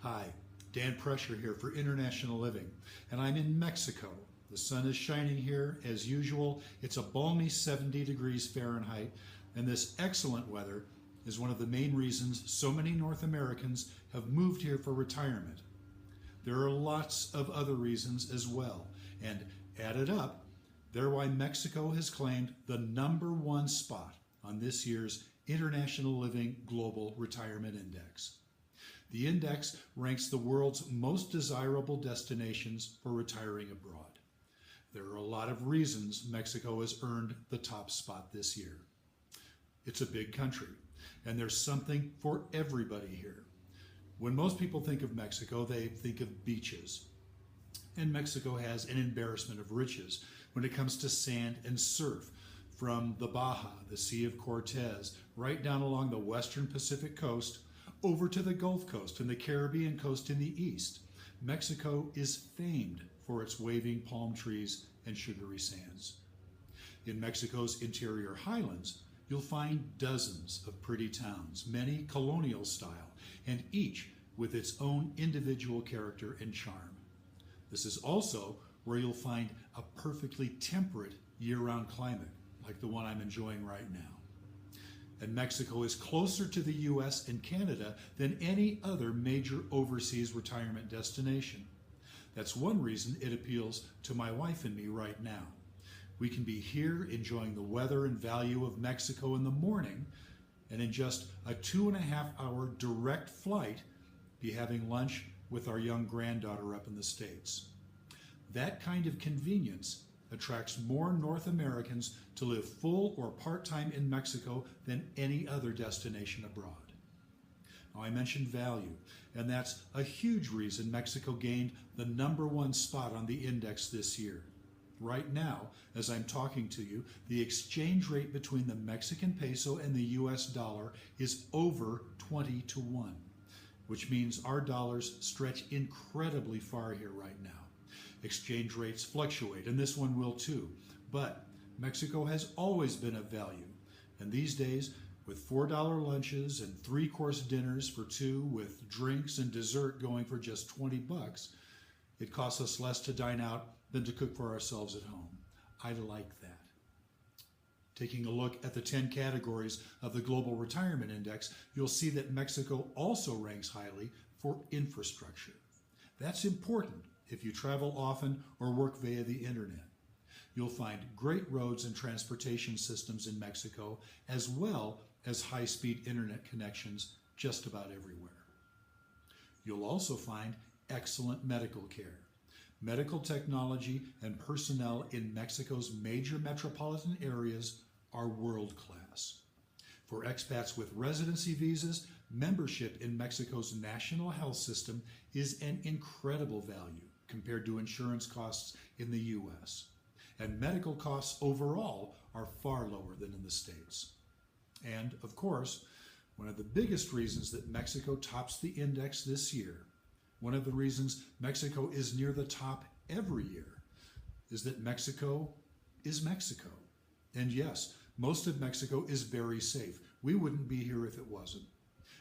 Hi, Dan Pressure here for International Living, and I'm in Mexico. The sun is shining here as usual. It's a balmy 70 degrees Fahrenheit, and this excellent weather is one of the main reasons so many North Americans have moved here for retirement. There are lots of other reasons as well, and added up, they're why Mexico has claimed the #1 spot on this year's International Living Global Retirement Index. The index ranks the world's most desirable destinations for retiring abroad. There are a lot of reasons Mexico has earned the top spot this year. It's a big country, and there's something for everybody here. When most people think of Mexico, they think of beaches. And Mexico has an embarrassment of riches when it comes to sand and surf, from the Baja, the Sea of Cortez, right down along the western Pacific coast, over to the Gulf Coast and the Caribbean coast in the east. Mexico is famed for its waving palm trees and sugary sands. In Mexico's interior highlands, you'll find dozens of pretty towns, many colonial style, and each with its own individual character and charm. This is also where you'll find a perfectly temperate year-round climate, like the one I'm enjoying right now. And Mexico is closer to the US and Canada than any other major overseas retirement destination. That's one reason it appeals to my wife and me right now. We can be here enjoying the weather and value of Mexico in the morning, and in just a 2.5-hour direct flight, be having lunch with our young granddaughter up in the States. That kind of convenience attracts more North Americans to live full or part-time in Mexico than any other destination abroad. Now, I mentioned value, and that's a huge reason Mexico gained the #1 spot on the index this year. Right now, as I'm talking to you, the exchange rate between the Mexican peso and the US dollar is over 20-1, which means our dollars stretch incredibly far here right now. Exchange rates fluctuate, and this one will too, but Mexico has always been of value, and these days, with $4 lunches and 3-course dinners for two with drinks and dessert going for just $20, it costs us less to dine out than to cook for ourselves at home. I like that. Taking a look at the 10 categories of the Global Retirement Index, you'll see that Mexico also ranks highly for infrastructure. That's important if you travel often or work via the internet. You'll find great roads and transportation systems in Mexico, as well as high-speed internet connections just about everywhere. You'll also find excellent medical care. Medical technology and personnel in Mexico's major metropolitan areas are world-class. For expats with residency visas, membership in Mexico's national health system is an incredible value compared to insurance costs in the US. And medical costs overall are far lower than in the States. And, of course, one of the biggest reasons that Mexico tops the index this year, one of the reasons Mexico is near the top every year, is that Mexico is Mexico. And yes, most of Mexico is very safe. We wouldn't be here if it wasn't.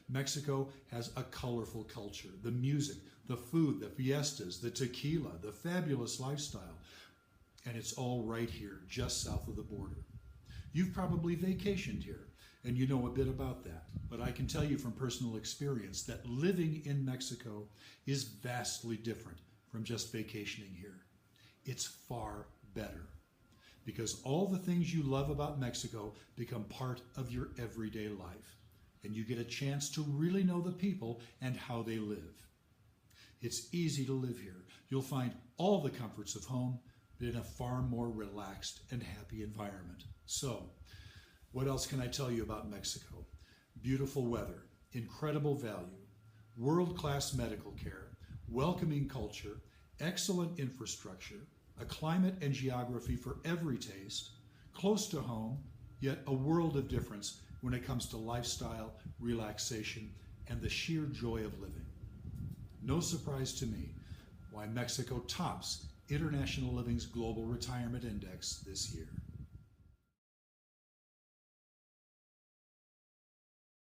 Mexico has a colorful culture, the music, the food, the fiestas, the tequila, the fabulous lifestyle, and it's all right here, just south of the border. You've probably vacationed here, and you know a bit about that, but I can tell you from personal experience that living in Mexico is vastly different from just vacationing here. It's far better, because all the things you love about Mexico become part of your everyday life, and you get a chance to really know the people and how they live. It's easy to live here. You'll find all the comforts of home, but in a far more relaxed and happy environment. So, what else can I tell you about Mexico? Beautiful weather, incredible value, world-class medical care, welcoming culture, excellent infrastructure, a climate and geography for every taste, close to home, yet a world of difference when it comes to lifestyle, relaxation, and the sheer joy of living. No surprise to me why Mexico tops International Living's Global Retirement Index this year.